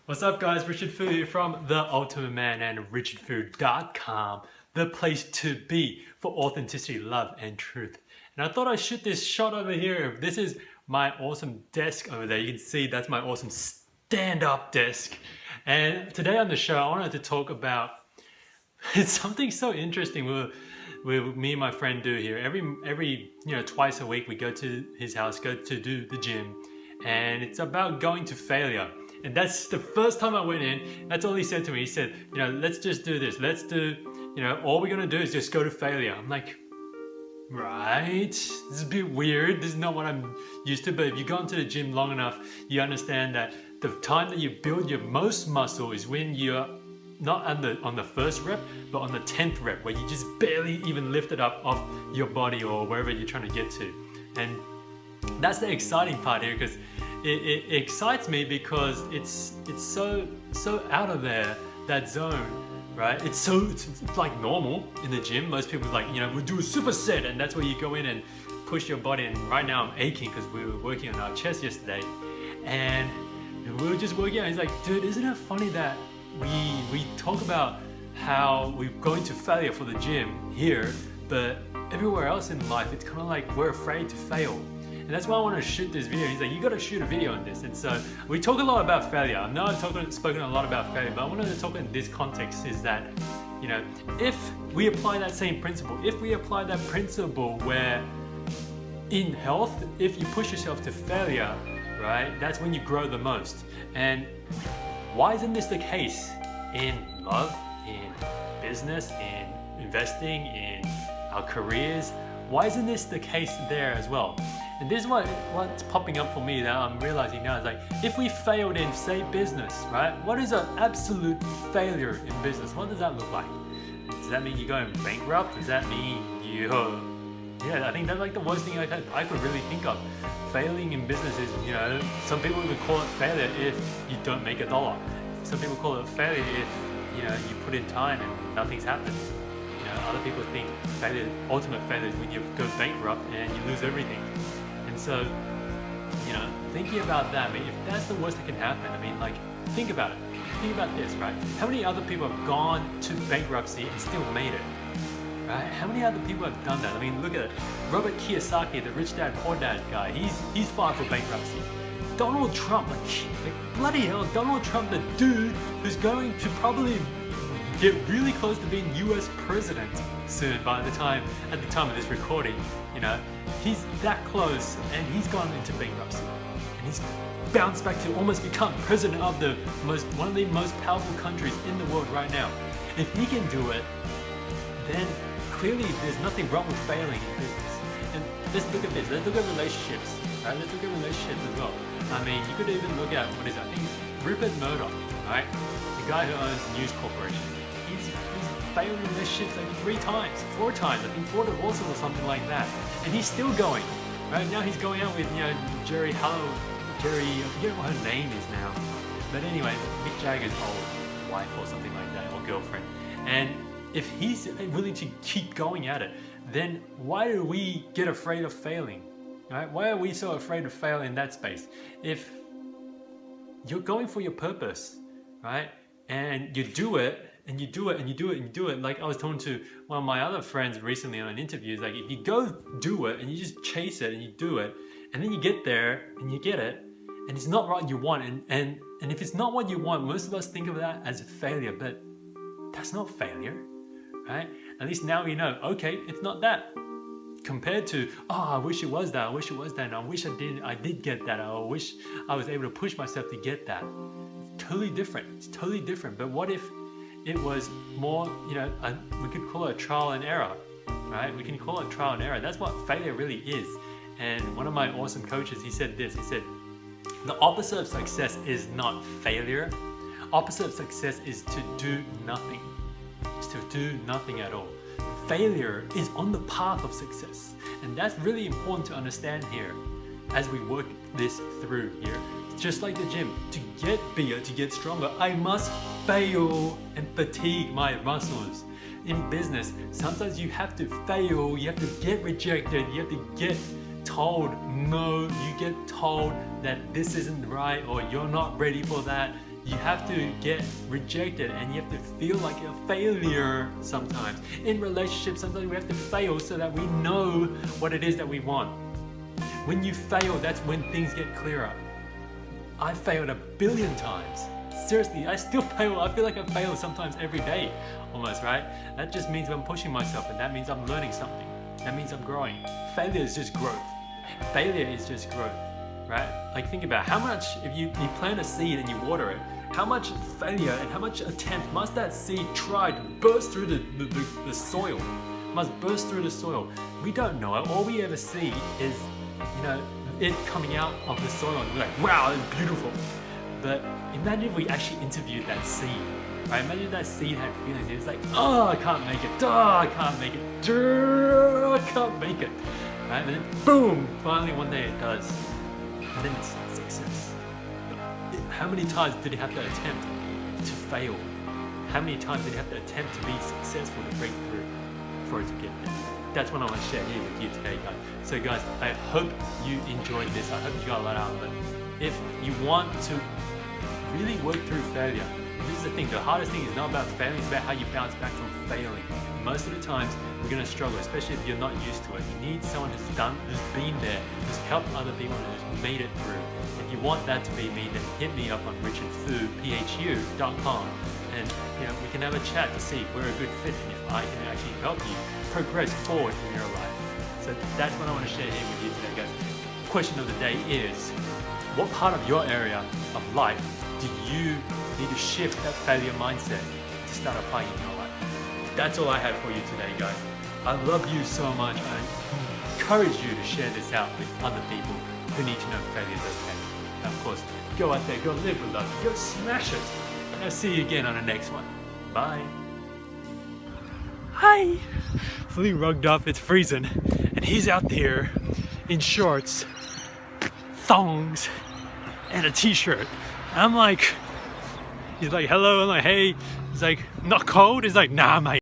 What's up guys, Richard Fu here from The Ultimate Man and richardfu.com, the place to be for authenticity, love and truth. And I thought I'd shoot this shot over here. This is my awesome desk over there. You can see that's my awesome stand-up desk. And today on the show, I wanted to talk about it's something so interesting with me and my friend do here. Every twice a week we go to his house, go to do the gym, and it's about going to failure. And that's the first time I went in, that's all he said to me. He said, let's just do this. Let's do, all we're gonna do is just go to failure. I'm like, right, this is a bit weird. This is not what I'm used to. But if you go into the gym long enough, you understand that the time that you build your most muscle is when you're not on the first rep, but on the 10th rep, where you just barely even lift it up off your body or wherever you're trying to get to. And that's the exciting part here, because it excites me because it's so out of there, that zone, right? It's like normal in the gym. Most people like, we'll do a superset, and that's where you go in and push your body. And right now I'm aching because we were working on our chest yesterday, and we were just working out. He's like, dude, isn't it funny that we talk about how we're going to failure for the gym here, but everywhere else in life it's kind of like we're afraid to fail. And that's why I want to shoot this video. He's like, you got to shoot a video on this. And so we talk a lot about failure. I know I've spoken a lot about failure, but I wanted to talk in this context is that, if we apply that same principle, if we apply that principle where in health, if you push yourself to failure, right, that's when you grow the most. And why isn't this the case in love, in business, in investing, in our careers? Why isn't this the case there as well? And this is what's popping up for me that I'm realizing now is like, if we failed in, say, business, right? What is an absolute failure in business? What does that look like? Does that mean you're going bankrupt? Does that mean I think that's like the worst thing I could really think of. Failing in business is, some people even call it failure if you don't make $1. Some people call it failure if, you put in time and nothing's happened. Other people think ultimate failure is when you go bankrupt and you lose everything. And so, thinking about that, if that's the worst that can happen, think about it. Think about this, right? How many other people have gone to bankruptcy and still made it? Right? How many other people have done that? Look at it. Robert Kiyosaki, the Rich Dad Poor Dad guy, he's filed for bankruptcy. Donald Trump, like bloody hell, Donald Trump, the dude who's going to probably get really close to being US president soon at the time of this recording, he's that close and he's gone into bankruptcy. And he's bounced back to almost become president of one of the most powerful countries in the world right now. If he can do it, then clearly there's nothing wrong with failing in business. And let's look at this, let's look at relationships, right? Let's look at relationships as well. You could even look at, I think Rupert Murdoch, right? The guy who owns News Corporation. He's failed in relationships like 4 times, I think 4 divorces or something like that. And he's still going. Right now he's going out with, Jerry, I forget what her name is now. But anyway, Mick Jagger's old wife or something like that, or girlfriend. And if he's willing to keep going at it, then why do we get afraid of failing? Right? Why are we so afraid to fail in that space? If you're going for your purpose, right? And you do it, and you do it, and you do it, and you do it. Like I was talking to one of my other friends recently on an interview, it's like if you go do it, and you just chase it, and you do it, and then you get there, and you get it, and it's not what you want, and if it's not what you want, most of us think of that as a failure, but that's not failure, right? At least now you know, okay, it's not that. Compared to, I wish it was that, I wish it was that, and I wish I did get that, I wish I was able to push myself to get that. It's totally different. But what if it was more, we could call it a trial and error, right? We can call it trial and error. That's what failure really is. And one of my awesome coaches, he said this, he said, the opposite of success is not failure. Opposite of success is to do nothing. It's to do nothing at all. Failure is on the path of success. And that's really important to understand here as we work this through here. Just like the gym, to get bigger, to get stronger, I must fail and fatigue my muscles. In business, sometimes you have to fail, you have to get rejected, you have to get told no, you get told that this isn't right or you're not ready for that. You have to get rejected and you have to feel like a failure sometimes. In relationships, sometimes we have to fail so that we know what it is that we want. When you fail, that's when things get clearer. I failed 1 billion times. Seriously, I still fail. I feel like I fail sometimes every day, almost, right? That just means I'm pushing myself, and that means I'm learning something. That means I'm growing. Failure is just growth. Failure is just growth, right? Like think about how much, if you plant a seed and you water it, how much failure and how much attempt must that seed try to burst through the soil? Must burst through the soil. We don't know it. All we ever see is, it coming out of the soil and we're like, wow, it's beautiful. But imagine if we actually interviewed that seed, right? Imagine if that seed had feelings. It was like, oh, I can't make it. Oh, I can't make it. I can't make it. Right? And then boom, finally one day it does. And then it's success. How many times did it have to attempt to fail? How many times did it have to attempt to be successful to break through for it to get there? That's what I want to share here with you today, guys. So guys, I hope you enjoyed this. I hope you got a lot out of it. If you want to really work through failure, this is the thing, the hardest thing is not about failing, it's about how you bounce back from failing. Most of the times, we're going to struggle, especially if you're not used to it. You need someone who's been there, who's helped other people, and who's made it through. If you want that to be me, then hit me up on richardfu.com, and we can have a chat to see if we're a good fit and if I can actually help you progress forward in your life. So that's what I want to share here with you today, guys. Question of the day is, what part of your area of life do you need to shift that failure mindset to start applying in your life? That's all I have for you today, guys. I love you so much. I encourage you to share this out with other people who need to know failure is okay. And of course, go out there, go live with love, go smash it. And I'll see you again on the next one. Bye. Hi. Fully rugged up, it's freezing. And he's out there in shorts, thongs, and a t-shirt. I'm like, he's like, hello, I'm like, hey. He's like, not cold? He's like, nah, mate.